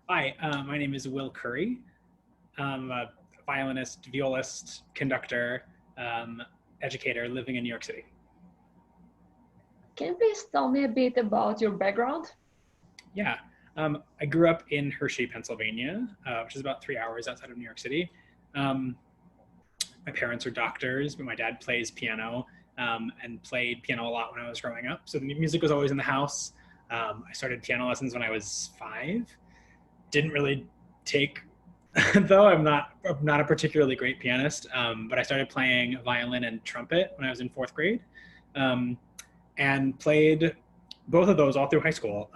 Hi, my name is Will Curry. I'm a violinist, violist, conductor, um, educator living in New York City. Can you please tell me a bit about your background? Yeah, I grew up in Hershey, Pennsylvania, which is about 3 hours outside of New York City. Um, my parents are doctors, but my dad plays piano and played piano a lot when I was growing up. So the music was always in the house. I started piano lessons when I was 5. Didn't really take though I'm not a particularly great pianist, but I started playing violin and trumpet when I was in 4th grade, um, and played both of those all through high school.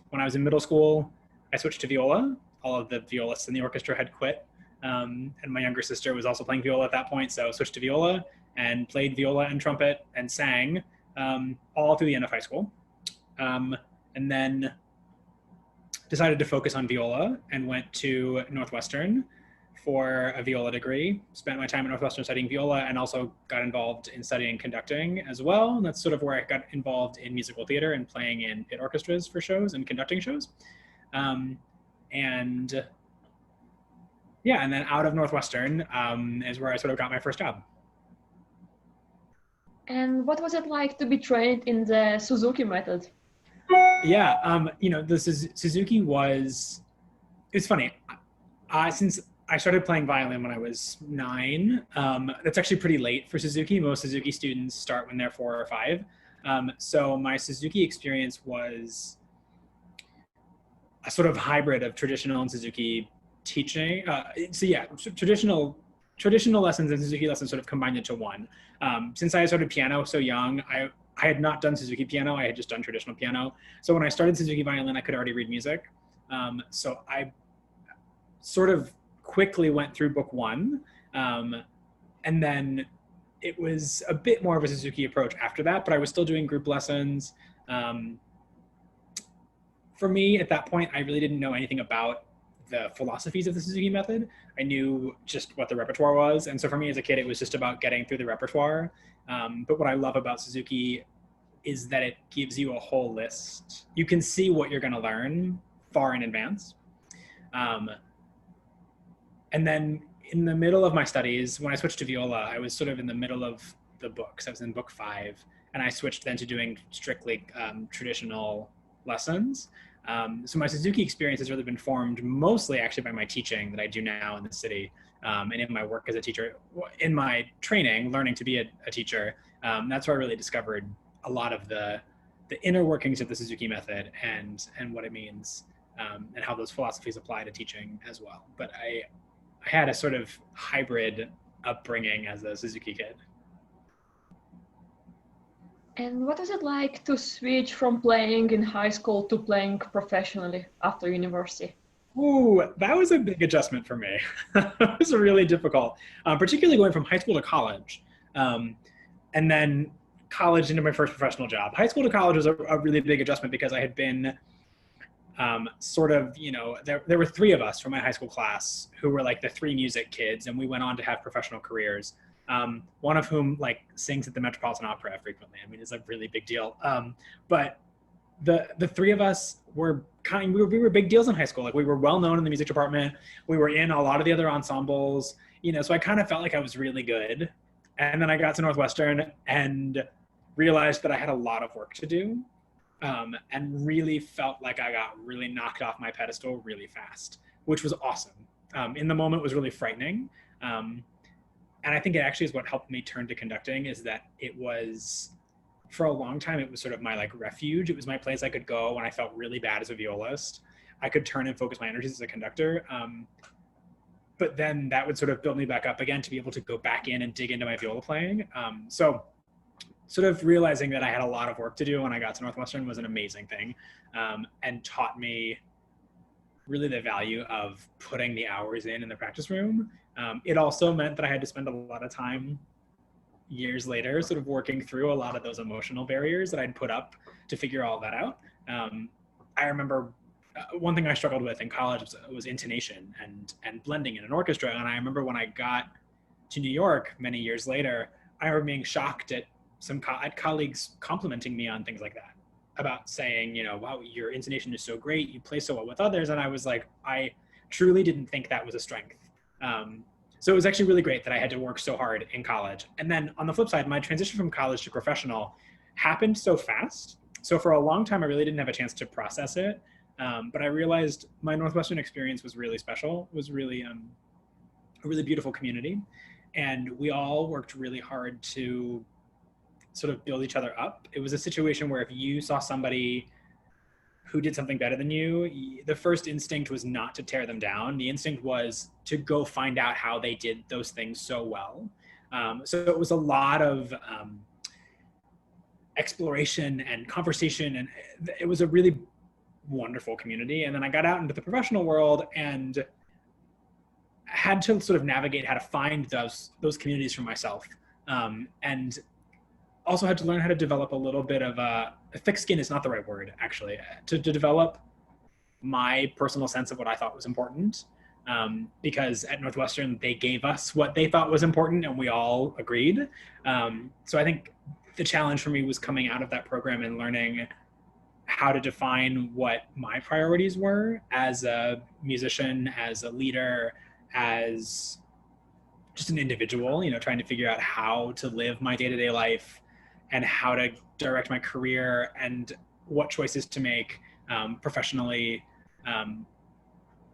When I was in middle school, I switched to viola. All of the violists in the orchestra had quit, and my younger sister was also playing viola at that point, so I switched to viola and played viola and trumpet and sang all through the end of high school, and then decided to focus on viola and went to Northwestern for a viola degree. Spent my time at Northwestern studying viola and also got involved in studying conducting as well. And that's sort of where I got involved in musical theater and playing in pit orchestras for shows and conducting shows. And yeah, and then out of Northwestern is where I sort of got my first job. And what was it like to be trained in the Suzuki method? Yeah, the Suzuki was, it's funny. Since I started playing violin when I was 9, that's actually pretty late for Suzuki. Most Suzuki students start when they're 4 or 5. So my Suzuki experience was a sort of hybrid of traditional and Suzuki teaching. So yeah, traditional lessons and Suzuki lessons sort of combined into one. Since I started piano so young, I had not done Suzuki piano. I had just done traditional piano. So when I started Suzuki violin, I could already read music. So I sort of quickly went through book 1. And then it was a bit more of a Suzuki approach after that, but I was still doing group lessons. For me, at that point, I really didn't know anything about the philosophies of the Suzuki method. I knew just what the repertoire was. And so for me as a kid, it was just about getting through the repertoire. But what I love about Suzuki is that it gives you a whole list. You can see what you're going to learn far in advance. And then in the middle of my studies, when I switched to viola, I was sort of in the middle of the books. I was in book 5, and I switched then to doing strictly traditional lessons. So my Suzuki experience has really been formed mostly actually by my teaching that I do now in the city, and in my work as a teacher, in my training, learning to be a teacher. That's where I really discovered a lot of the inner workings of the Suzuki method and what it means, and how those philosophies apply to teaching as well. But I had a sort of hybrid upbringing as a Suzuki kid. And what was it like to switch from playing in high school to playing professionally after university? Ooh, that was a big adjustment for me. It was really difficult, particularly going from high school to college, and then college into my first professional job. High school to college was a really big adjustment because I had been sort of, there were 3 of us from my high school class who were like the 3 music kids, and we went on to have professional careers. One of whom like sings at the Metropolitan Opera frequently. I mean, it's a really big deal. But the 3 of us were we were big deals in high school. Like we were well known in the music department. We were in a lot of the other ensembles, so I kind of felt like I was really good. And then I got to Northwestern and realized that I had a lot of work to do, and really felt like I got really knocked off my pedestal really fast, which was awesome. In the moment, it was really frightening. And I think it actually is what helped me turn to conducting, is that it was, for a long time, it was sort of my like refuge. It was my place I could go when I felt really bad as a violist. I could turn and focus my energies as a conductor. But then that would sort of build me back up again to be able to go back in and dig into my viola playing. So sort of realizing that I had a lot of work to do when I got to Northwestern was an amazing thing, and taught me really the value of putting the hours in the practice room. It also meant that I had to spend a lot of time years later sort of working through a lot of those emotional barriers that I'd put up to figure all that out. I remember one thing I struggled with in college was intonation and blending in an orchestra. And I remember when I got to New York many years later, I remember being shocked at some colleagues complimenting me on things like that. about saying, wow, your intonation is so great, you play so well with others. And I was like, I truly didn't think that was a strength. So it was actually really great that I had to work so hard in college. And then on the flip side, my transition from college to professional happened so fast. So for a long time, I really didn't have a chance to process it. But I realized my Northwestern experience was really special. It was really a really beautiful community. And we all worked really hard to sort of build each other up. It was a situation where if you saw somebody who did something better than you, the first instinct was not to tear them down. The instinct was to go find out how they did those things so well. So it was a lot of exploration and conversation, and it was a really wonderful community. And then I got out into the professional world and had to sort of navigate how to find those communities for myself. And also had to learn how to develop a little bit of a thick skin is not the right word, actually, to develop my personal sense of what I thought was important. Because at Northwestern, they gave us what they thought was important and we all agreed. So I think the challenge for me was coming out of that program and learning how to define what my priorities were as a musician, as a leader, as just an individual, trying to figure out how to live my day-to-day life and how to direct my career and what choices to make professionally.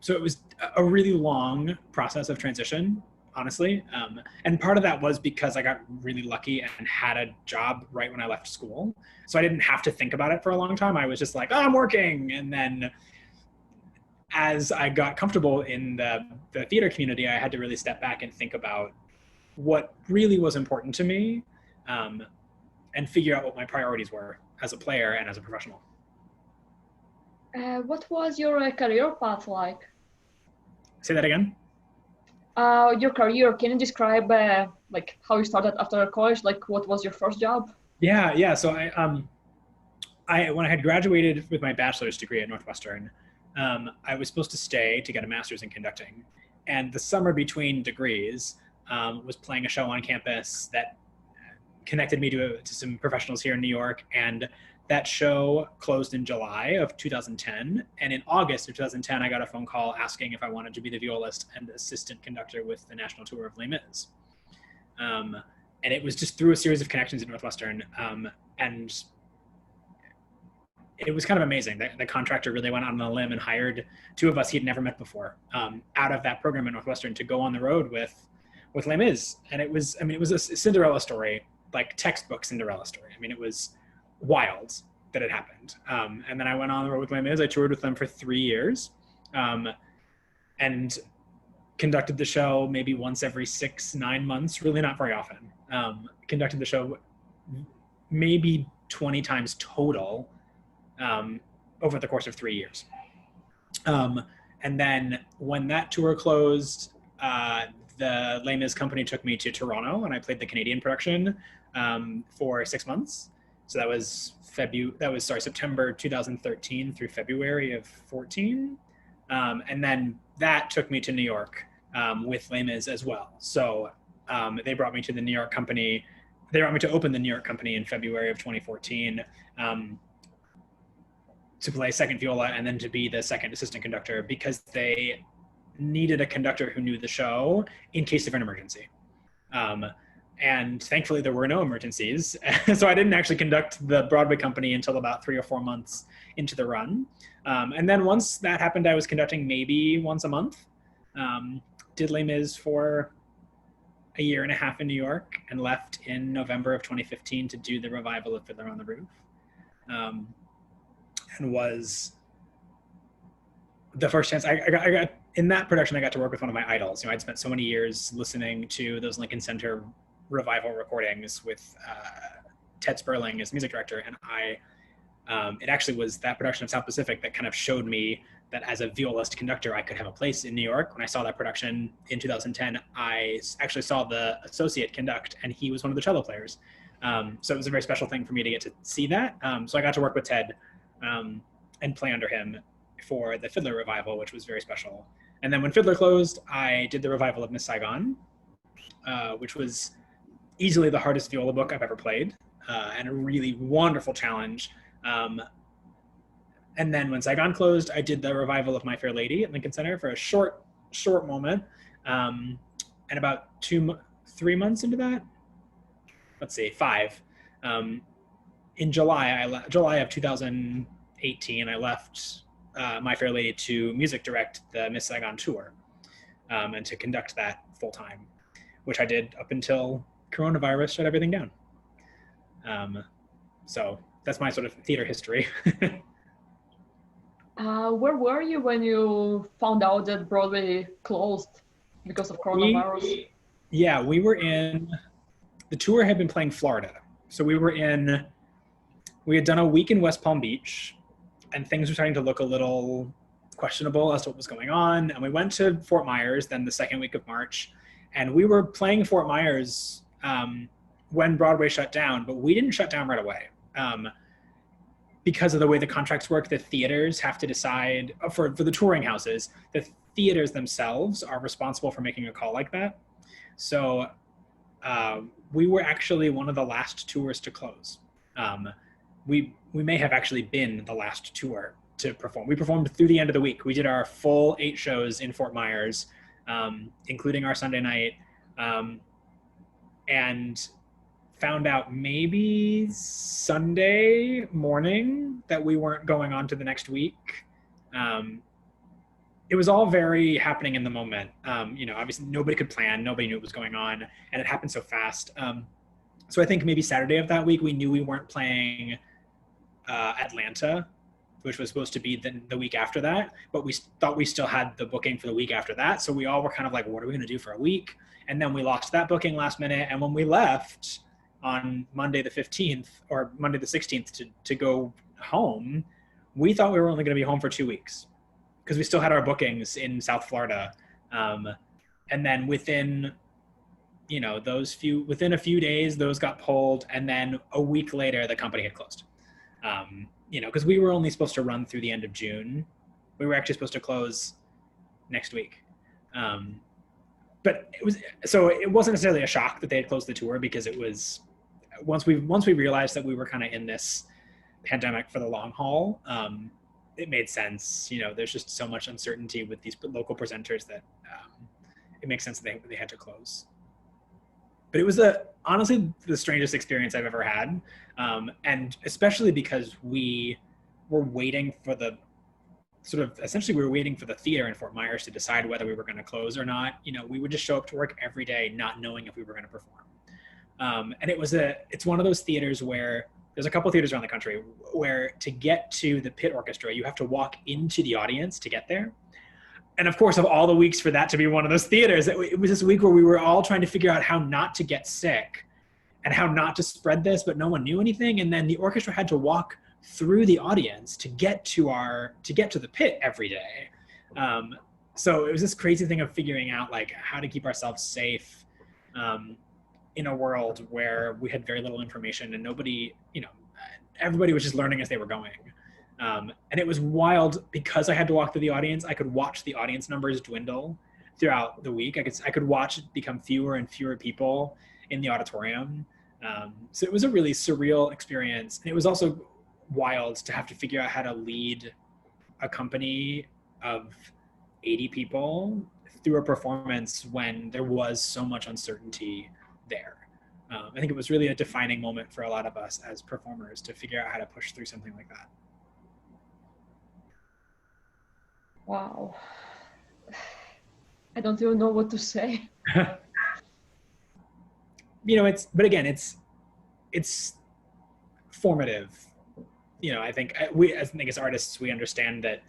So it was a really long process of transition, honestly. And part of that was because I got really lucky and had a job right when I left school. So I didn't have to think about it for a long time. I was just like, I'm working. And then as I got comfortable in the theater community, I had to really step back and think about what really was important to me, and figure out what my priorities were as a player and as a professional. What was your career path like? Say that again? Your career, can you describe like how you started after college? Like what was your first job? Yeah. So I when I had graduated with my bachelor's degree at Northwestern, I was supposed to stay to get a master's in conducting. And the summer between degrees was playing a show on campus that connected me to some professionals here in New York. And that show closed in July of 2010. And in August of 2010, I got a phone call asking if I wanted to be the violist and assistant conductor with the national tour of Les Mis. And it was just through a series of connections at Northwestern. And it was kind of amazing. The contractor really went out on a limb and hired two of us he'd never met before out of that program at Northwestern to go on the road with Les Mis. And it was a Cinderella story, like textbook Cinderella story. It was wild that it happened. And then I went on the road with Les Mis. I toured with them for 3 years and conducted the show maybe once every 6-9 months, really not very often. Conducted the show maybe 20 times total over the course of 3 years. And then when that tour closed, the Les Mis company took me to Toronto and I played the Canadian production for 6 months. So that was September 2013 through February of 14. And then that took me to New York with Les Mis as well. So they brought me to the New York company. They brought me to open the New York company in February of 2014 to play second viola and then to be the second assistant conductor because they needed a conductor who knew the show in case of an emergency. And thankfully there were no emergencies. So I didn't actually conduct the Broadway company until about 3 or 4 months into the run. And then once that happened, I was conducting maybe once a month. Did Les Mis for a year and a half in New York and left in November of 2015 to do the revival of Fiddler on the Roof. And was the first chance I got in that production. I got to work with one of my idols. I'd spent so many years listening to those Lincoln Center revival recordings with Ted Sperling as music director, and it actually was that production of South Pacific that kind of showed me that as a violist conductor, I could have a place in New York. When I saw that production in 2010, I actually saw the associate conduct, and he was one of the cello players. So it was a very special thing for me to get to see that. So I got to work with Ted and play under him for the Fiddler revival, which was very special. And then when Fiddler closed, I did the revival of Miss Saigon, which was easily the hardest viola book I've ever played, and a really wonderful challenge. And then when Saigon closed, I did the revival of My Fair Lady at Lincoln Center for a short moment. And about 3 months into that, let's see, 5. In July of 2018, I left My Fair Lady to music direct the Miss Saigon tour and to conduct that full time, which I did up until coronavirus shut everything down. So that's my sort of theater history. Where were you when you found out that Broadway closed because of coronavirus? We were the tour had been playing Florida. So we had done a week in West Palm Beach, and things were starting to look a little questionable as to what was going on. And we went to Fort Myers then the second week of March, and we were playing Fort Myers when Broadway shut down, but we didn't shut down right away. Because of the way the contracts work, the theaters have to decide, for the touring houses, the theaters themselves are responsible for making a call like that. So we were actually one of the last tours to close. We may have actually been the last tour to perform. We performed through the end of the week. We did our full 8 shows in Fort Myers, including our Sunday night, and found out maybe Sunday morning that we weren't going on to the next week. It was all very happening in the moment. Obviously nobody could plan, nobody knew what was going on, and it happened so fast. So I think maybe Saturday of that week, we knew we weren't playing Atlanta, which was supposed to be the week after that, but we thought we still had the booking for the week after that. So we all were kind of like, what are we gonna do for a week? And then we lost that booking last minute. And when we left on Monday the 15th or Monday the 16th to go home, we thought we were only gonna be home for 2 weeks because we still had our bookings in South Florida. And then within a few days, those got pulled. And then a week later, the company had closed. Because we were only supposed to run through the end of June. We were actually supposed to close next week. But it wasn't necessarily a shock that they had closed the tour, because it was, once we realized that we were kind of in this pandemic for the long haul, it made sense. There's just so much uncertainty with these local presenters that it makes sense that they had to close. But it was honestly the strangest experience I've ever had. And especially because we were waiting for we were waiting for the theater in Fort Myers to decide whether we were going to close or not. We would just show up to work every day, not knowing if we were going to perform. And it's one of those theaters where there's a couple of theaters around the country where to get to the pit orchestra, you have to walk into the audience to get there. And of course, of all the weeks for that to be one of those theaters, it was this week where we were all trying to figure out how not to get sick and how not to spread this, but no one knew anything. And then the orchestra had to walk through the audience to get to the pit every day. So it was this crazy thing of figuring out like how to keep ourselves safe in a world where we had very little information and everybody was just learning as they were going. And it was wild because I had to walk through the audience. I could watch the audience numbers dwindle throughout the week. I could watch it become fewer and fewer people in the auditorium. So it was a really surreal experience. And it was also wild to have to figure out how to lead a company of 80 people through a performance when there was so much uncertainty there. I think it was really a defining moment for a lot of us as performers to figure out how to push through something like that. Wow. I don't even know what to say. It's formative. I think as artists, we understand that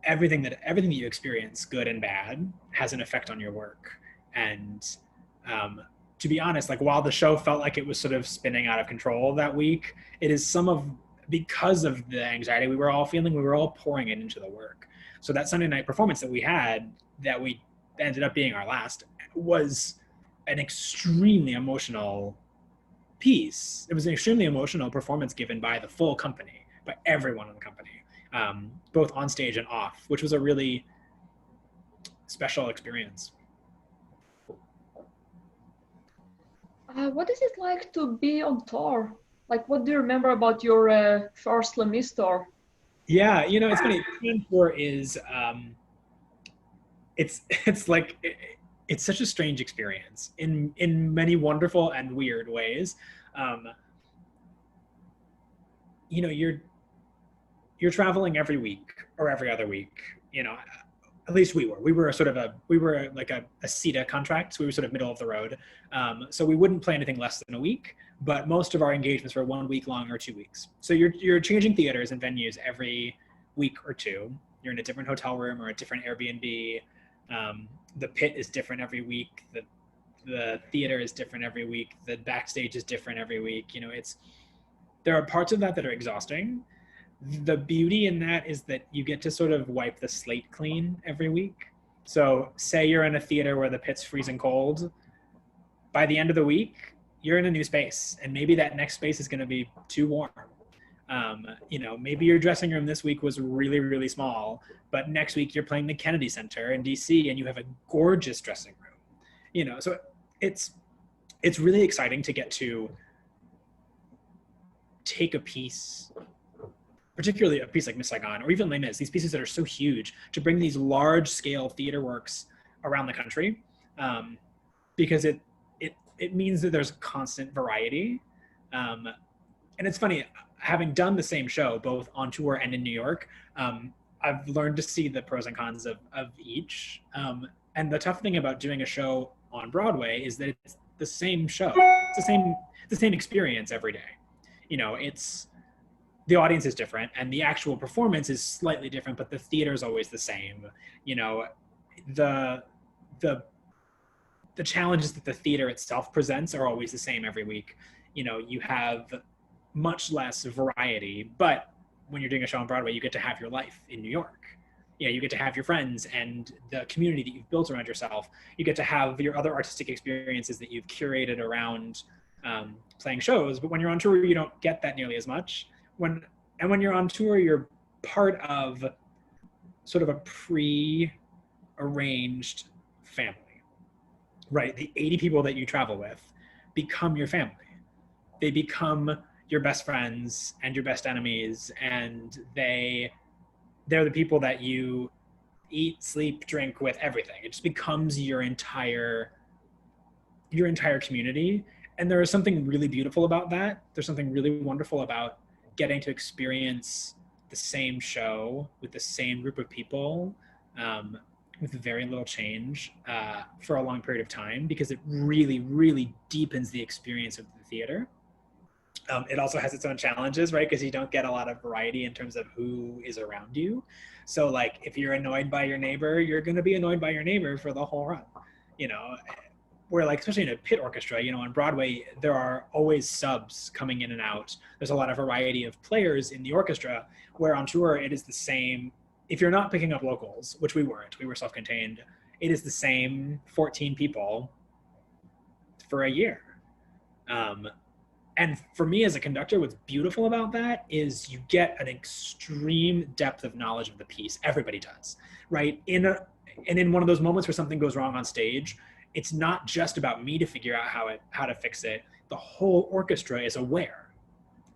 everything that you experience, good and bad, has an effect on your work. And to be honest, like while the show felt like it was sort of spinning out of control that week, it is because of the anxiety we were all feeling, we were all pouring it into the work. So that Sunday night performance that we had, that we ended up being our last, was an extremely emotional piece. It was an extremely emotional performance given by the full company, by everyone in the company, both on stage and off, which was a really special experience. What is it like to be on tour Like, what do you remember about your first Les Mis tour? Yeah, you know, it's funny. Tour is it's like it's such a strange experience in many wonderful and weird ways. Um, you know, you're traveling every week or every other week. You know, at least we were sort of we were like a CETA contract, so we were sort of middle of the road. So we wouldn't play anything less than a week, but most of our engagements were 1 week long or 2 weeks. So you're changing theaters and venues every week or two. You're in a different hotel room or a different Airbnb. The pit is different every week. The theater is different every week. The backstage is different every week. You know, there are parts of that are exhausting. The beauty in that is that you get to sort of wipe the slate clean every week. So say you're in a theater where the pit's freezing cold. By the end of the week, you're in a new space, and maybe that next space is going to be too warm. You know, maybe your dressing room this week was really, really small, but next week you're playing the Kennedy Center in DC and you have a gorgeous dressing room. You know, so it's really exciting to get to take a piece, particularly a piece like Miss Saigon or even Les Mis, these pieces that are so huge, to bring these large scale theater works around the country, because it means that there's constant variety. And it's funny, having done the same show both on tour and in New York, I've learned to see the pros and cons of each. And the tough thing about doing a show on Broadway is that it's the same show. It's the same experience every day. You know, the audience is different and the actual performance is slightly different, but the theater is always the same. You know, the challenges that the theater itself presents are always the same every week. You know, you have much less variety, but when you're doing a show on Broadway, you get to have your life in New York. You know, you get to have your friends and the community that you've built around yourself. You get to have your other artistic experiences that you've curated around playing shows. But when you're on tour, you don't get that nearly as much. When you're on tour, you're part of sort of a pre-arranged family, right? The 80 people that you travel with become your family. They become your best friends and your best enemies, and they're the people that you eat, sleep, drink with, everything. It just becomes your entire community. And there is something really beautiful about that. There's something really wonderful about getting to experience the same show with the same group of people, with very little change, for a long period of time, because it really, really deepens the experience of the theater. It also has its own challenges, right? Because you don't get a lot of variety in terms of who is around you. So like, if you're annoyed by your neighbor, you're going to be annoyed by your neighbor for the whole run, you know? Where like, especially in a pit orchestra, you know, on Broadway, there are always subs coming in and out. There's a lot of variety of players in the orchestra, where on tour, it is the same. If you're not picking up locals, which we weren't, we were self-contained, it is the same 14 people for a year. And for me as a conductor, what's beautiful about that is you get an extreme depth of knowledge of the piece. Everybody does, right? And in one of those moments where something goes wrong on stage, it's not just about me to figure out how to fix it. The whole orchestra is aware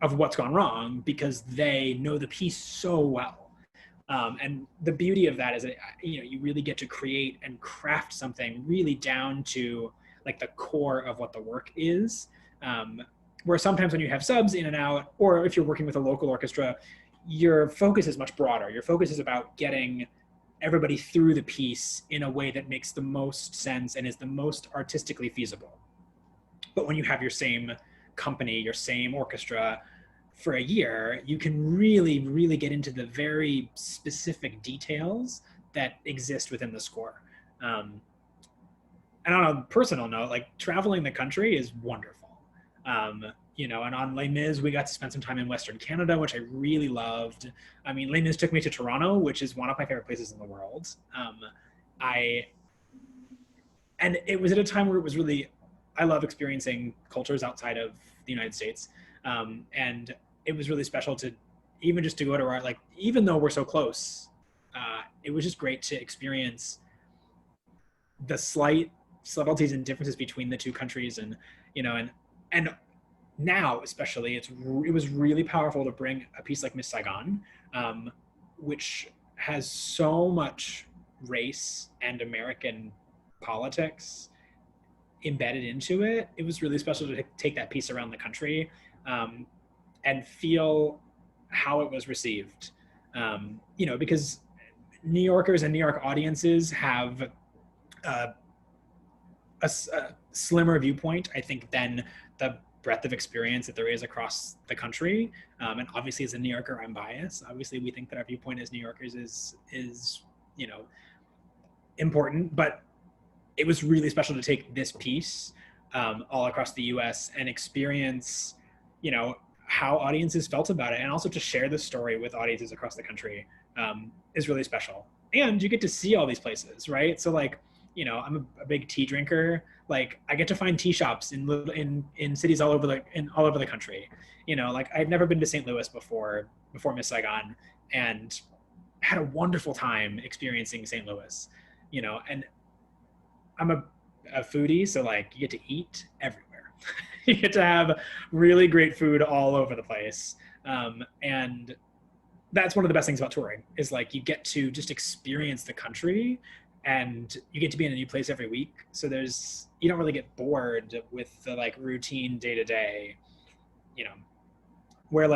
of what's gone wrong because they know the piece so well. And the beauty of that is that, you know, you really get to create and craft something really down to like the core of what the work is. Where sometimes when you have subs in and out, or if you're working with a local orchestra, your focus is much broader. Your focus is about getting everybody through the piece in a way that makes the most sense and is the most artistically feasible. But when you have your same company, your same orchestra for a year, you can really, really get into the very specific details that exist within the score. And on a personal note, like traveling the country is wonderful. You know, and on Les Mis, we got to spend some time in Western Canada, which I really loved. I mean, Les Mis took me to Toronto, which is one of my favorite places in the world. And it was at a time where it was really, I love experiencing cultures outside of the United States. And it was really special to even just to go to our, like, even though we're so close, it was just great to experience the slight subtleties and differences between the two countries. And, you know, and now especially, it was really powerful to bring a piece like Miss Saigon, which has so much race and American politics embedded into it. It was really special to take that piece around the country, and feel how it was received. Because New Yorkers and New York audiences have a slimmer viewpoint, I think, than the breadth of experience that there is across the country. And obviously, as a New Yorker, I'm biased. Obviously, we think that our viewpoint as New Yorkers is important, but it was really special to take this piece all across the U.S. and experience, how audiences felt about it, and also to share the story with audiences across the country is really special. And you get to see all these places, right? So I'm a big tea drinker. Like, I get to find tea shops in cities all over the country. I'd never been to St. Louis before Miss Saigon, and had a wonderful time experiencing St. Louis. And I'm a foodie, so you get to eat everywhere. You get to have really great food all over the place, and that's one of the best things about touring is you get to just experience the country, and you get to be in a new place every week. So you don't really get bored with the routine day to day, where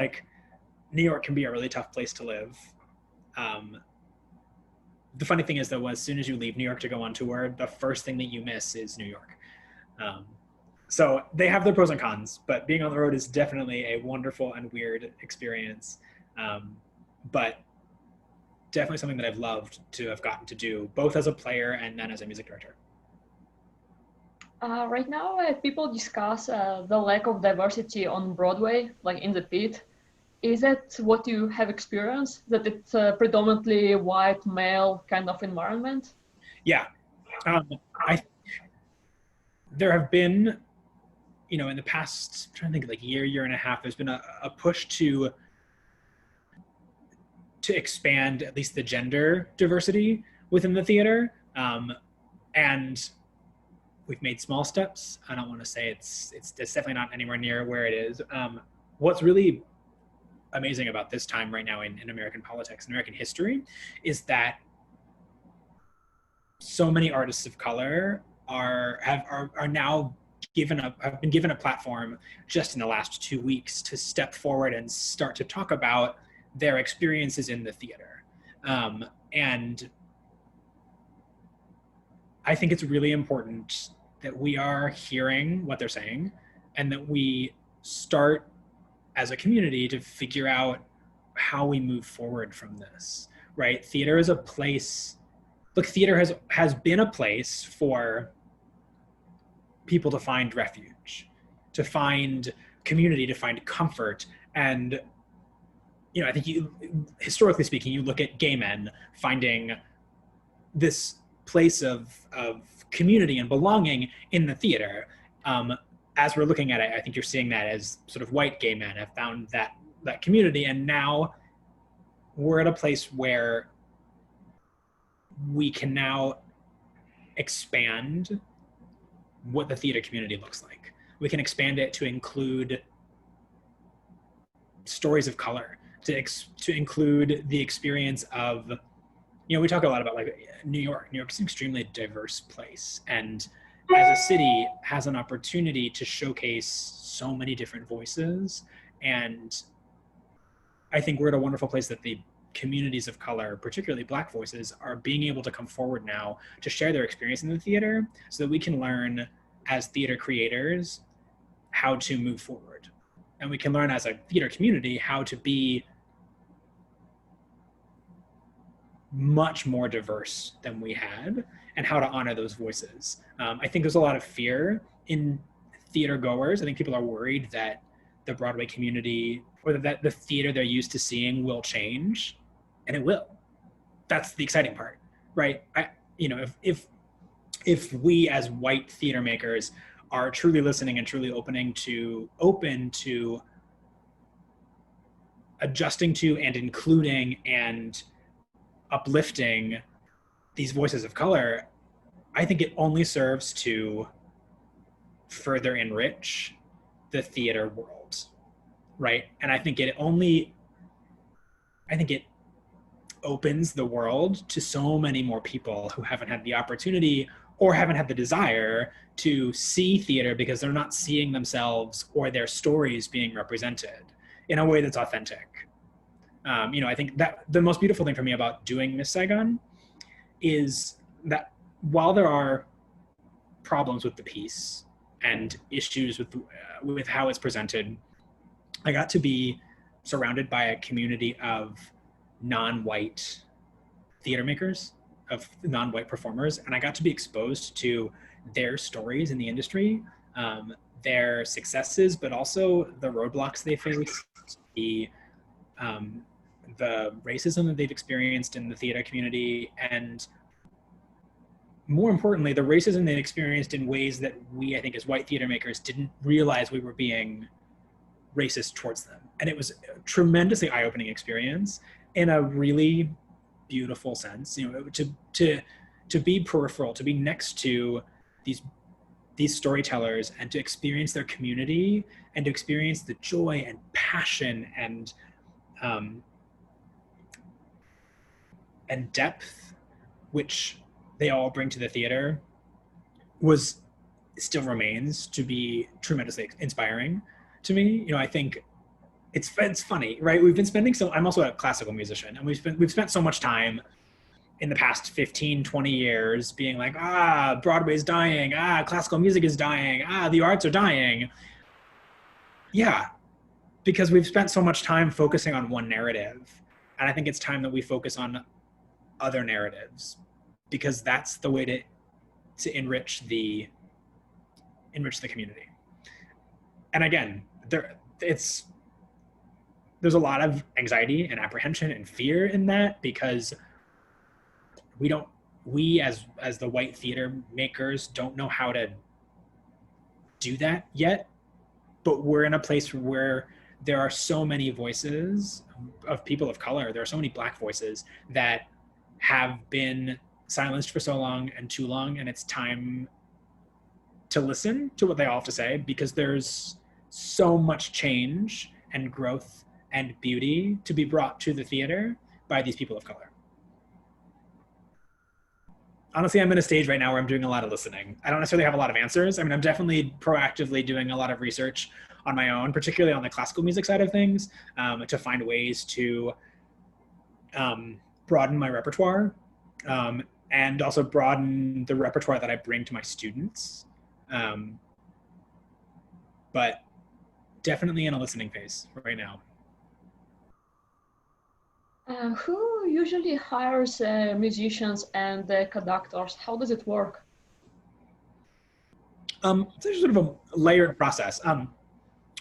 New York can be a really tough place to live. The funny thing is, though, as soon as you leave New York to go on tour, the first thing that you miss is New York. So they have their pros and cons, but being on the road is definitely a wonderful and weird experience. But definitely something that I've loved to have gotten to do, both as a player and then as a music director. Right now, people discuss the lack of diversity on Broadway, in the pit. Is that what you have experienced, that it's a predominantly white male kind of environment? Yeah. There have been, in the past, I'm trying to think, year and a half, there's been a push to expand at least the gender diversity within the theater. And we've made small steps. I don't want to say it's definitely not anywhere near where it is. What's really amazing about this time right now in American politics and American history is that so many artists of color are now have been given a platform just in the last 2 weeks to step forward and start to talk about their experiences in the theater. And I think it's really important that we are hearing what they're saying, and that we start as a community to figure out how we move forward from this, right? Theater is a place, theater has been a place for people to find refuge, to find community, to find comfort. And, I think historically speaking, you look at gay men finding this place of community and belonging in the theater. As we're looking at it, I think you're seeing that as sort of white gay men have found that community. And now we're at a place where we can now expand what the theater community looks like. We can expand it to include stories of color, to include the experience of, we talk a lot about New York. New York's an extremely diverse place, and as a city has an opportunity to showcase so many different voices. And I think we're at a wonderful place that the communities of color, particularly Black voices, are being able to come forward now to share their experience in the theater, so that we can learn as theater creators how to move forward. And we can learn as a theater community how to be much more diverse than we had, and how to honor those voices. I think there's a lot of fear in theater goers. I think people are worried that the Broadway community, or that the theater they're used to seeing, will change, and it will. That's the exciting part, right? If we as white theater makers are truly listening and truly open to adjusting to and including and uplifting these voices of color, I think it only serves to further enrich the theater world, right? And I think it opens the world to so many more people who haven't had the opportunity or haven't had the desire to see theater because they're not seeing themselves or their stories being represented in a way that's authentic. I think that the most beautiful thing for me about doing Miss Saigon is that while there are problems with the piece and issues with how it's presented, I got to be surrounded by a community of non-white theater makers, of non-white performers, and I got to be exposed to their stories in the industry, their successes, but also the roadblocks they faced, the racism that they've experienced in the theater community, and more importantly, the racism they experienced in ways that we, I think, as white theater makers, didn't realize we were being racist towards them. And it was a tremendously eye-opening experience in a really beautiful sense, to be peripheral, to be next to these storytellers and to experience their community and to experience the joy and passion and depth which they all bring to the theater still remains to be tremendously inspiring to me. I think it's funny, right? We've been spending I'm also a classical musician, and we've spent so much time in the past 15, 20 years being like, Broadway's dying, classical music is dying, the arts are dying. Yeah, because we've spent so much time focusing on one narrative. And I think it's time that we focus on other narratives, because that's the way to enrich the community. And again, there's a lot of anxiety and apprehension and fear in that, because we as the white theater makers don't know how to do that yet, but we're in a place where there are so many voices of people of color, there are so many Black voices that have been silenced for so long and too long, and it's time to listen to what they all have to say, because there's so much change and growth and beauty to be brought to the theater by these people of color. Honestly, I'm in a stage right now where I'm doing a lot of listening. I don't necessarily have a lot of answers. I mean, I'm definitely proactively doing a lot of research on my own, particularly on the classical music side of things, to find ways to broaden my repertoire, and also broaden the repertoire that I bring to my students. But definitely in a listening phase right now. Who usually hires musicians and conductors? How does it work? It's actually sort of a layered process.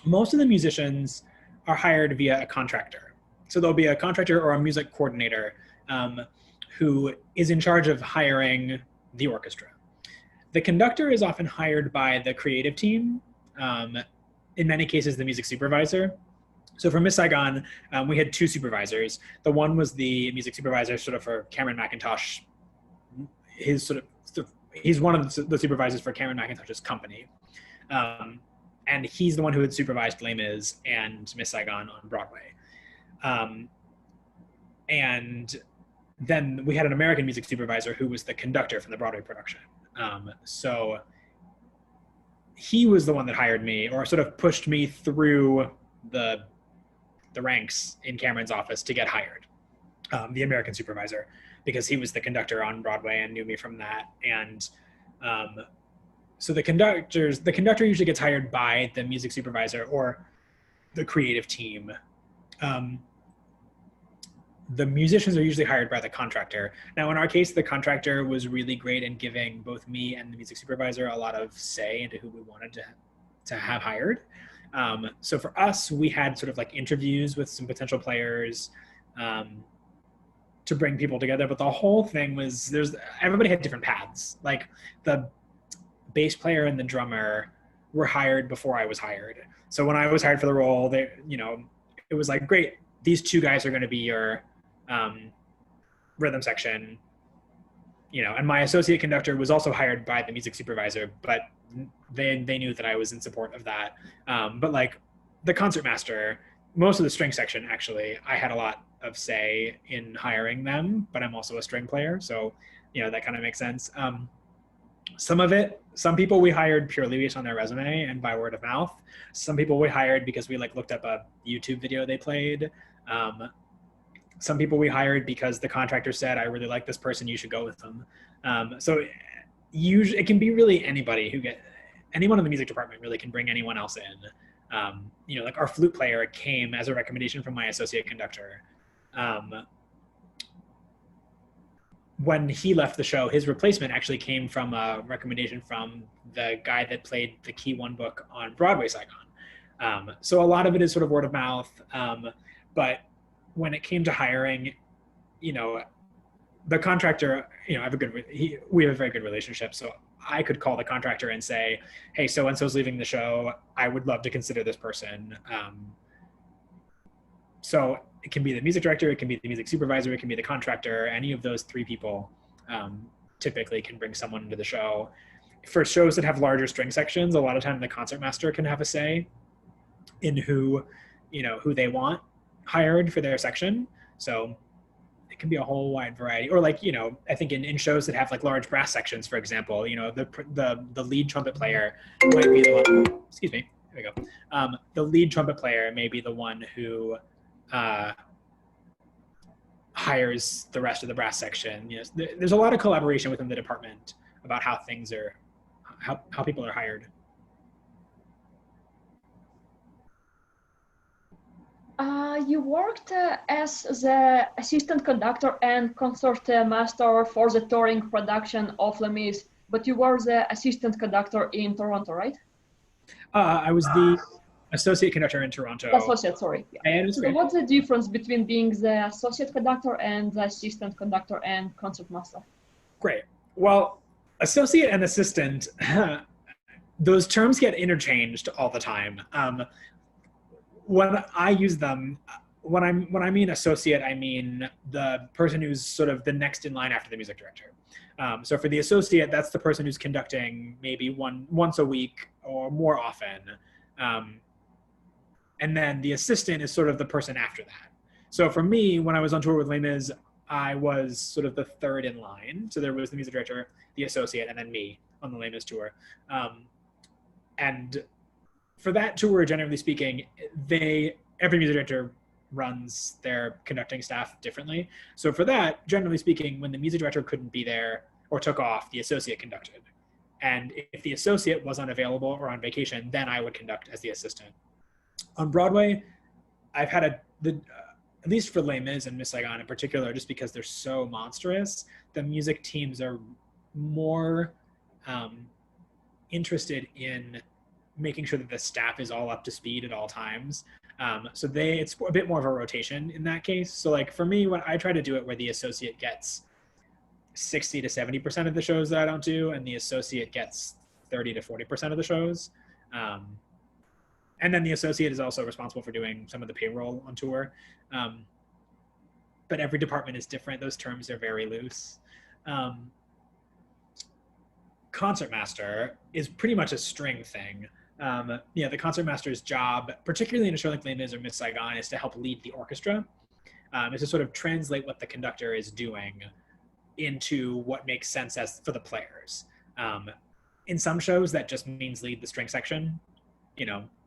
Most of the musicians are hired via a contractor. So there'll be a contractor or a music coordinator who is in charge of hiring the orchestra. The conductor is often hired by the creative team, in many cases the music supervisor. So for Miss Saigon, we had two supervisors. The one was the music supervisor sort of for Cameron McIntosh. He's one of the supervisors for Cameron McIntosh's company. And he's the one who had supervised Les Mis and Miss Saigon on Broadway. And then we had an American music supervisor who was the conductor for the Broadway production. So he was the one that hired me, or sort of pushed me through the ranks in Cameron's office to get hired, the American supervisor, because he was the conductor on Broadway and knew me from that. And so the conductor usually gets hired by the music supervisor or the creative team. The musicians are usually hired by the contractor. Now, in our case, the contractor was really great in giving both me and the music supervisor a lot of say into who we wanted to have hired. So for us, we had sort of like interviews with some potential players to bring people together. But the whole thing was everybody had different paths. Like the bass player and the drummer were hired before I was hired. So when I was hired for the role, it was like, great, these two guys are going to be your rhythm section. and my associate conductor was also hired by the music supervisor, but they knew that I was in support of that. But like the concertmaster, most of the string section, actually, I had a lot of say in hiring them, but I'm also a string player. So, that kind of makes sense. Some people we hired purely based on their resume and by word of mouth. Some people we hired because we like looked up a YouTube video they played. Some people we hired because the contractor said, I really like this person, you should go with them. So usually it can be really anybody anyone in the music department really can bring anyone else in. Like our flute player came as a recommendation from my associate conductor. When he left the show, his replacement actually came from a recommendation from the guy that played the Key One book on Broadway Saigon. So a lot of it is sort of word of mouth. But when it came to hiring, the contractor, we have a very good relationship. So I could call the contractor and say, hey, so-and-so's leaving the show. I would love to consider this person. So it can be the music director, it can be the music supervisor, it can be the contractor. Any of those three people typically can bring someone into the show. For shows that have larger string sections, a lot of time the concertmaster can have a say in who they want hired for their section. So it can be a whole wide variety. Or like, I think in shows that have like large brass sections, for example, the lead trumpet player might be the one, excuse me, here we go. The lead trumpet player may be the one who hires the rest of the brass section. There's a lot of collaboration within the department about how things are, how people are hired. You worked as the assistant conductor and concertmaster for the touring production of Les Mis, but you were the assistant conductor in Toronto, right? I was the associate conductor in Toronto. Associate, sorry. Yeah. And so what's the difference between being the associate conductor and the assistant conductor and concertmaster? Great. Well, associate and assistant, those terms get interchanged all the time. When I use them, when I mean associate, I mean the person who's sort of the next in line after the music director. So for the associate, that's the person who's conducting maybe once a week or more often. And then the assistant is sort of the person after that. So for me, when I was on tour with Les Mis, I was sort of the third in line. So there was the music director, the associate, and then me on the Les Mis tour. And for that tour, generally speaking, every music director runs their conducting staff differently. So for that, generally speaking, when the music director couldn't be there or took off, the associate conducted. And if the associate was unavailable or on vacation, then I would conduct as the assistant. On Broadway, I've had at least for Les Mis and Miss Saigon in particular, just because they're so monstrous, the music teams are more interested in making sure that the staff is all up to speed at all times. So it's a bit more of a rotation in that case. So like for me, when I try to do it where the associate gets 60 to 70% of the shows that I don't do, and the associate gets 30 to 40% of the shows. And then the associate is also responsible for doing some of the payroll on tour. But every department is different. Those terms are very loose. Concertmaster is pretty much a string thing. The concertmaster's job, particularly in a show like Les Mis or Miss Saigon, is to help lead the orchestra. Is to sort of translate what the conductor is doing into what makes sense for the players. In some shows, that just means lead the string section.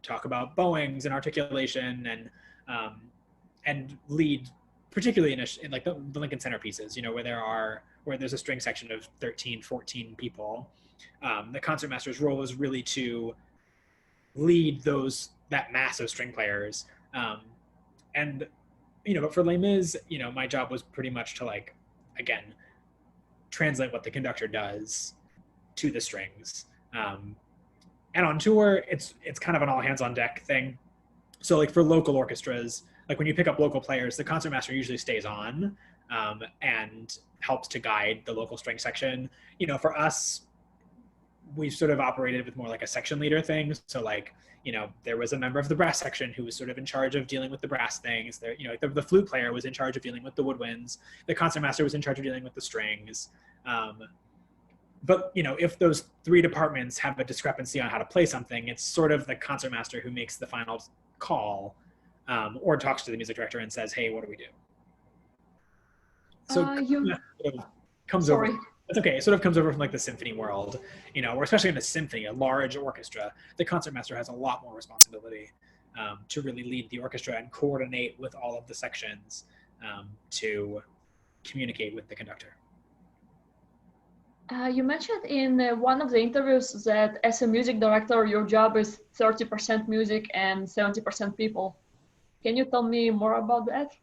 Talk about bowings and articulation and lead, particularly in like the Lincoln Center pieces, where there's a string section of 13, 14 people. The concertmaster's role is really to lead that mass of string players. But for Les Mis, my job was pretty much to again, translate what the conductor does to the strings. And on tour, it's kind of an all hands on deck thing. So like for local orchestras, like when you pick up local players, the concertmaster usually stays on and helps to guide the local string section. For us, we've sort of operated with more like a section leader thing. So there was a member of the brass section who was sort of in charge of dealing with the brass things. The flute player was in charge of dealing with the woodwinds. The concertmaster was in charge of dealing with the strings. But if those three departments have a discrepancy on how to play something, it's sort of the concertmaster who makes the final call, or talks to the music director and says, "Hey, what do we do?" So comes Sorry. over. That's okay. It sort of comes over from like the symphony world, or especially in a symphony, a large orchestra. The concertmaster has a lot more responsibility to really lead the orchestra and coordinate with all of the sections to communicate with the conductor. You mentioned in one of the interviews that as a music director, your job is 30% music and 70% people. Can you tell me more about that?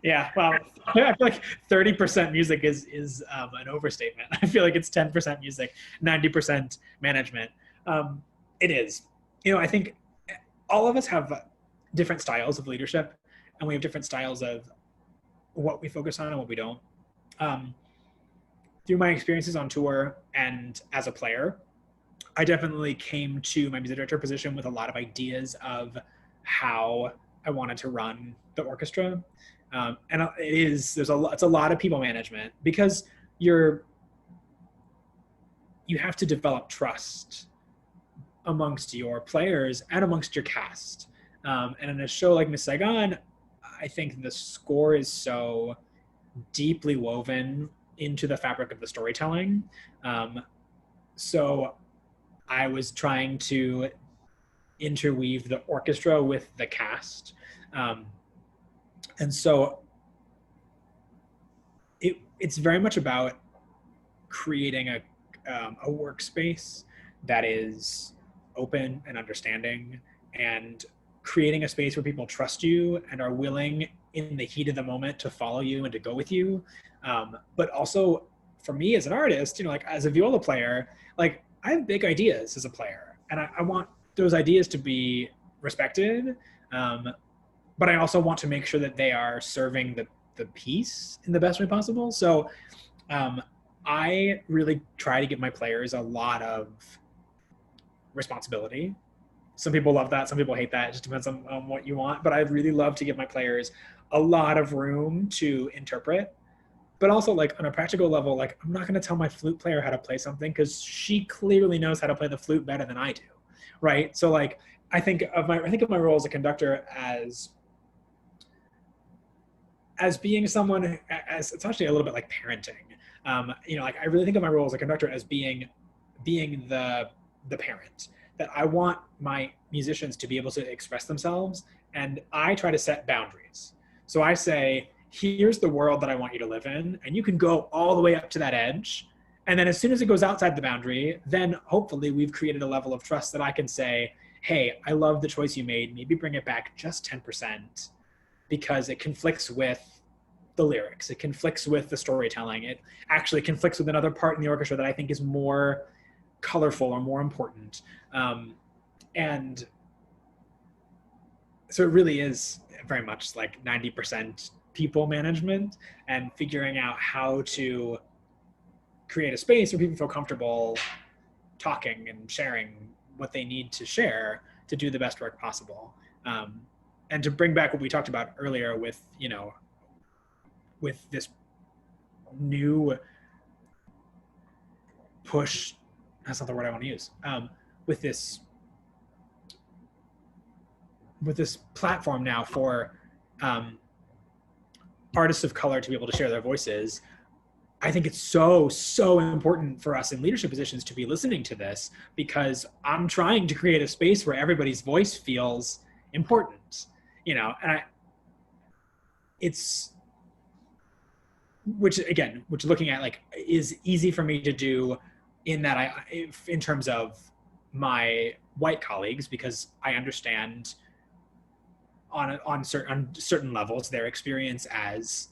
Yeah, well, I feel like 30% music is an overstatement. I feel like it's 10% music, 90% management. It is. I think all of us have different styles of leadership, and we have different styles of what we focus on and what we don't. Through my experiences on tour and as a player, I definitely came to my music director position with a lot of ideas of how I wanted to run the orchestra. And it's a lot of people management, because you have to develop trust amongst your players and amongst your cast. And in a show like Miss Saigon, I think the score is so deeply woven into the fabric of the storytelling. So I was trying to interweave the orchestra with the cast. And so it's very much about creating a workspace that is open and understanding, and creating a space where people trust you and are willing in the heat of the moment to follow you and to go with you. But also for me as an artist, like as a viola player, like I have big ideas as a player, and I want those ideas to be respected. But I also want to make sure that they are serving the piece in the best way possible. So I really try to give my players a lot of responsibility. Some people love that, some people hate that. It just depends on what you want. But I really love to give my players a lot of room to interpret. But also, like on a practical level, like I'm not going to tell my flute player how to play something because she clearly knows how to play the flute better than I do, right? So like I think of my role as a conductor as being someone, as it's actually a little bit like parenting. Like I really think of my role as a conductor as being the parent, that I want my musicians to be able to express themselves, and I try to set boundaries. So I say, here's the world that I want you to live in, and you can go all the way up to that edge. And then as soon as it goes outside the boundary, then hopefully we've created a level of trust that I can say, hey, I love the choice you made. Maybe bring it back just 10%, because it conflicts with the lyrics. It conflicts with the storytelling. It actually conflicts with another part in the orchestra that I think is more colorful or more important. And so it really is very much like 90% people management, and figuring out how to create a space where people feel comfortable talking and sharing what they need to share to do the best work possible. And to bring back what we talked about earlier with, with this new push, that's not the word I want to use, with this platform now for artists of color to be able to share their voices. I think it's so important for us in leadership positions to be listening to this, because I'm trying to create a space where everybody's voice feels important, and which looking at like is easy for me to do in that in terms of my white colleagues, because I understand on certain levels their experience as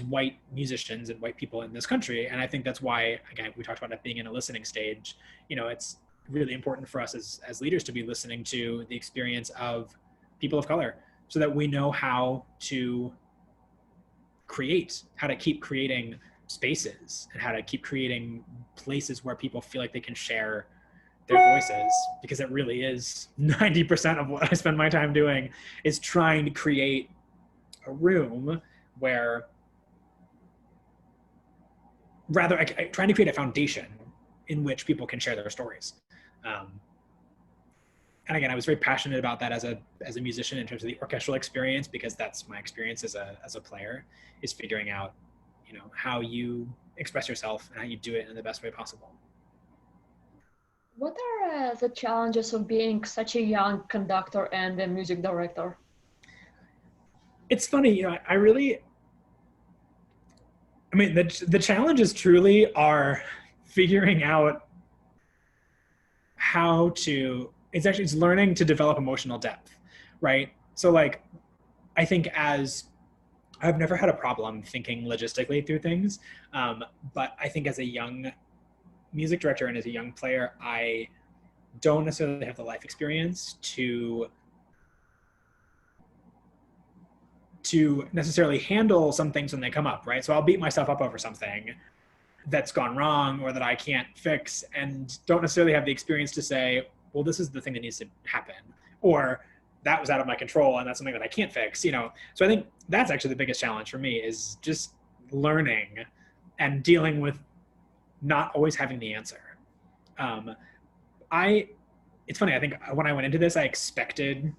white musicians and white people in this country. And I think that's why, again, we talked about it being in a listening stage. It's really important for us as leaders to be listening to the experience of people of color, so that we know how to keep creating spaces, and how to keep creating places where people feel like they can share their voices, because it really is 90% of what I spend my time doing is trying to create a room where rather trying to create a foundation in which people can share their stories. And again, I was very passionate about that as a musician in terms of the orchestral experience, because that's my experience as a player, is figuring out, how you express yourself and how you do it in the best way possible. What are the challenges of being such a young conductor and a music director? It's funny, the challenges truly are figuring out how to, it's learning to develop emotional depth, right? So like, I think I've never had a problem thinking logistically through things, but I think as a young music director and as a young player, I don't necessarily have the life experience to necessarily handle some things when they come up, right? So I'll beat myself up over something that's gone wrong or that I can't fix, and don't necessarily have the experience to say, well, this is the thing that needs to happen, or that was out of my control and that's something that I can't fix, So I think that's actually the biggest challenge for me, is just learning and dealing with not always having the answer. It's funny, I think when I went into this, I expected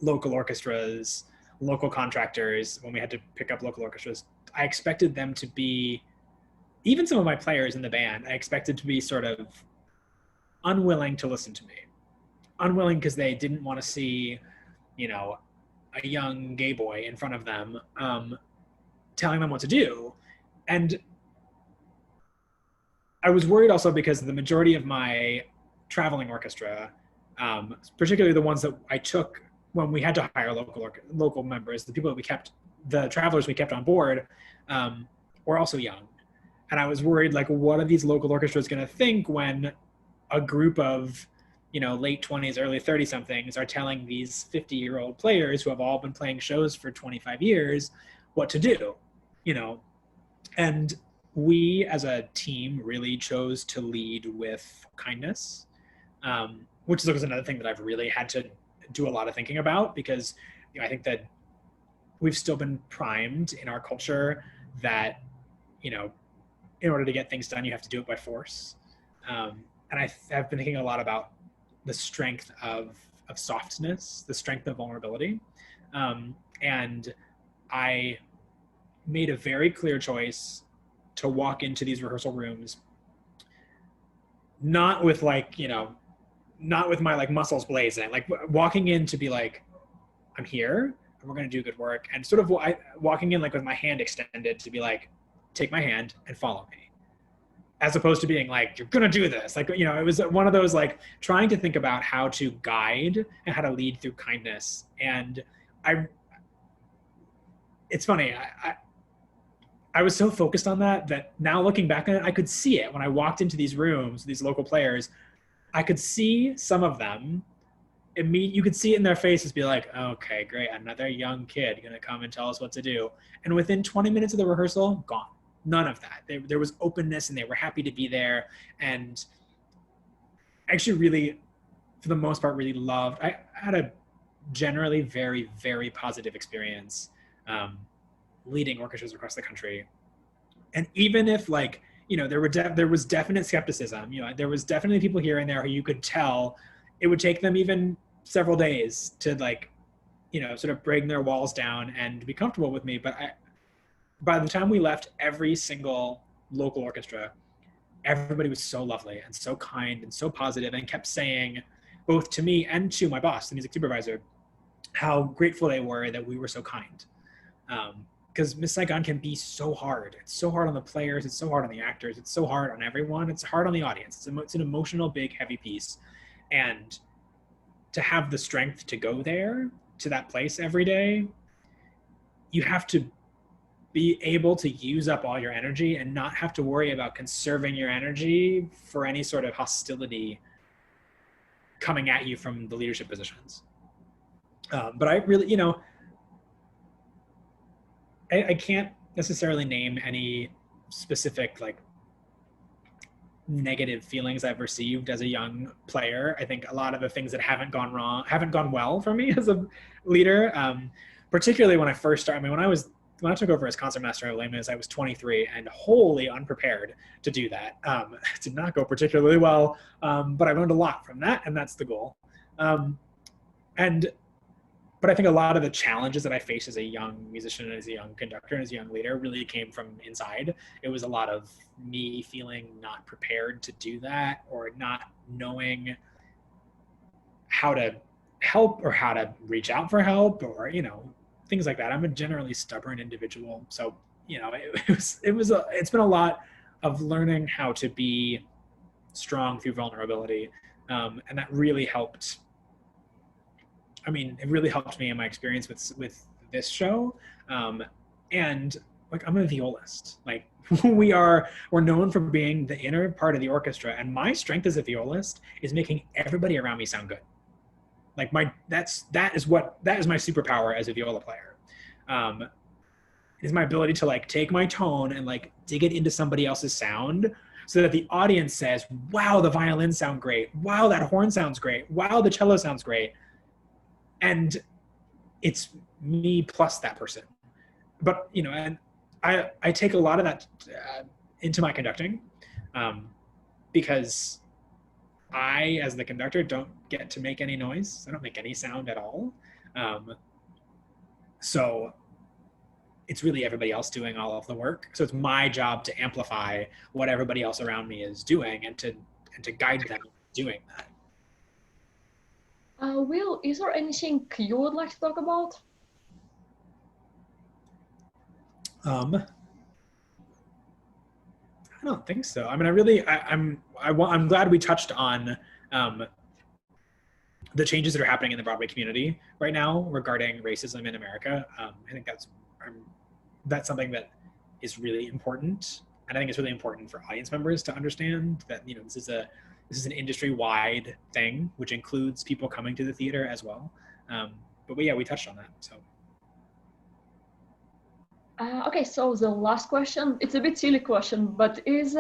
local orchestras, local contractors, when we had to pick up local orchestras, I expected them to be, even some of my players in the band, I expected to be sort of unwilling to listen to me. Unwilling because they didn't want to see, a young gay boy in front of them telling them what to do. And I was worried also because the majority of my traveling orchestra, particularly the ones that I took when we had to hire local members, the people that we kept, the travelers we kept on board, were also young. And I was worried, like, what are these local orchestras going to think when a group of, late 20s, early 30-somethings are telling these 50-year-old players who have all been playing shows for 25 years what to do, And we as a team really chose to lead with kindness, which is another thing that I've really had to do a lot of thinking about, because I think that we've still been primed in our culture that, in order to get things done, you have to do it by force. And I've been thinking a lot about the strength of softness, the strength of vulnerability. And I made a very clear choice to walk into these rehearsal rooms, not with not with my muscles blazing, walking in to be like, I'm here and we're going to do good work. And sort of walking in with my hand extended to be like, take my hand and follow me. As opposed to being like, you're going to do this. It was one of those, trying to think about how to guide and how to lead through kindness. And it's funny, I was so focused on that now looking back on it, I could see it when I walked into these rooms, these local players. I could see some of them, you could see it in their faces, be like, okay, great, another young kid going to come and tell us what to do. And within 20 minutes of the rehearsal, gone. None of that. There was openness and they were happy to be there. And actually really, for the most part, really loved, I had a generally very, very positive experience leading orchestras across the country. And even if there was definite skepticism, there was definitely people here and there who you could tell it would take them even several days to sort of bring their walls down and be comfortable with me. But by the time we left every single local orchestra, everybody was so lovely and so kind and so positive, and kept saying, both to me and to my boss, the music supervisor, how grateful they were that we were so kind. Because Miss Saigon can be so hard. It's so hard on the players. It's so hard on the actors. It's so hard on everyone. It's hard on the audience. It's an emotional, big, heavy piece. And to have the strength to go there, to that place every day, you have to be able to use up all your energy and not have to worry about conserving your energy for any sort of hostility coming at you from the leadership positions. But I really, I can't necessarily name any specific negative feelings I've received as a young player. I think a lot of the things that haven't gone well for me as a leader, particularly when I first started. When I was when I took over as concertmaster at Les Mis, I was 23 and wholly unprepared to do that. It did not go particularly well, but I learned a lot from that, and that's the goal. But I think a lot of the challenges that I faced as a young musician and as a young conductor and as a young leader really came from inside. It was a lot of me feeling not prepared to do that, or not knowing how to help or how to reach out for help, or, you know, things like that. I'm a generally stubborn individual. So, you know, it's been a lot of learning how to be strong through vulnerability. And that really helped. I mean, it really helped me in my experience with this show. And like, I'm a violist. Like, we're known for being the inner part of the orchestra. And my strength as a violist is making everybody around me sound good. Like, that is my superpower as a viola player. Is my ability to like take my tone and like dig it into somebody else's sound, so that the audience says, wow, the violins sound great. Wow, that horn sounds great. Wow, the cello sounds great. And it's me plus that person. But, you know, and I take a lot of that into my conducting, because I, as the conductor, don't get to make any noise. I don't make any sound at all. So it's really everybody else doing all of the work. So it's my job to amplify what everybody else around me is doing, and to guide them doing that. Will, is there anything you would like to talk about? I don't think so. I mean, I'm glad we touched on the changes that are happening in the Broadway community right now regarding racism in America. I think that's something that is really important, and I think it's really important for audience members to understand that, you know, this is an industry-wide thing, which includes people coming to the theater as well. But yeah, we touched on that. So. Okay, so the last question, it's a bit silly question, but is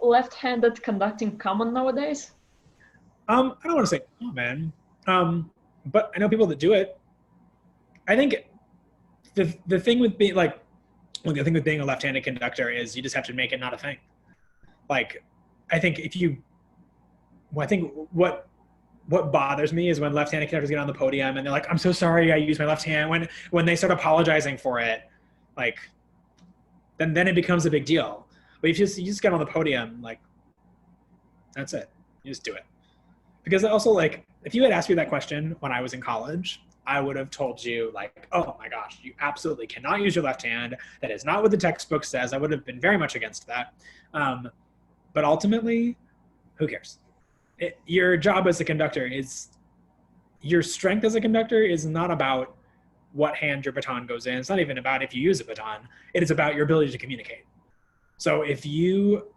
left-handed conducting common nowadays? I don't want to say common, but I know people that do it. I think the thing with being like, well, the thing with being a left-handed conductor is you just have to make it not a thing. Like, I think what bothers me is when left-handed conductors get on the podium and they're like, I'm so sorry I used my left hand. When they start apologizing for it, like, then it becomes a big deal. But if you just get on the podium, like, that's it. You just do it. Because also, like, if you had asked me that question when I was in college, I would have told you, like, oh my gosh, you absolutely cannot use your left hand. That is not what the textbook says. I would have been very much against that. But ultimately, who cares? Your job as a conductor your strength as a conductor is not about what hand your baton goes in. It's not even about if you use a baton. It is about your ability to communicate. So if you,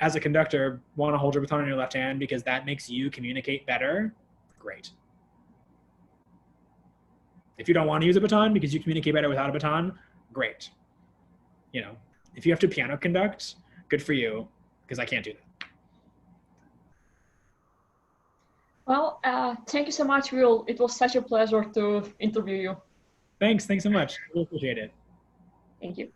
as a conductor, want to hold your baton in your left hand because that makes you communicate better, great. If you don't want to use a baton because you communicate better without a baton, great. You know, if you have to piano conduct, good for you, because I can't do that. Well, thank you so much, Will. It was such a pleasure to interview you. Thanks so much. I really appreciate it. Thank you.